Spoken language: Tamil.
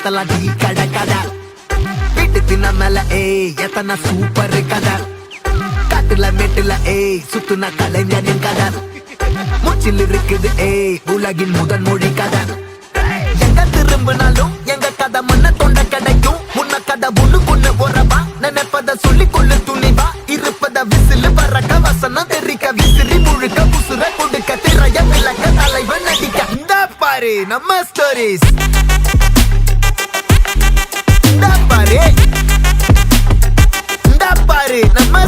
மாத்தலாம் டீ கடை கதை. வீட்டு தின்ன மேல எத்தனை சூப்பர் கதை. காட்டுல மேட்டுல சுத்துன கலைஞனின் கதை. மூச்சில் இருக்குது உலகின் முதன் மொழி கதை. எங்க திரும்பினாலும் எங்க கதை மண்ண தொண்ட கிடைக்கும். முன்ன கதை ஒண்ணுக்குன்னு போறவா நினைப்பத சொல்லி கொள்ளு துணிவா. இருப்பத விசிலு வரக்க வசனம் தெரிக்க விசிறி முழுக்க புசுர கொடுக்க திரைய விளக்க தலைவன் நடிக்க. இந்த பாரு நம்ம ஸ்டோரிஸ். இந்த பாரு நம்ம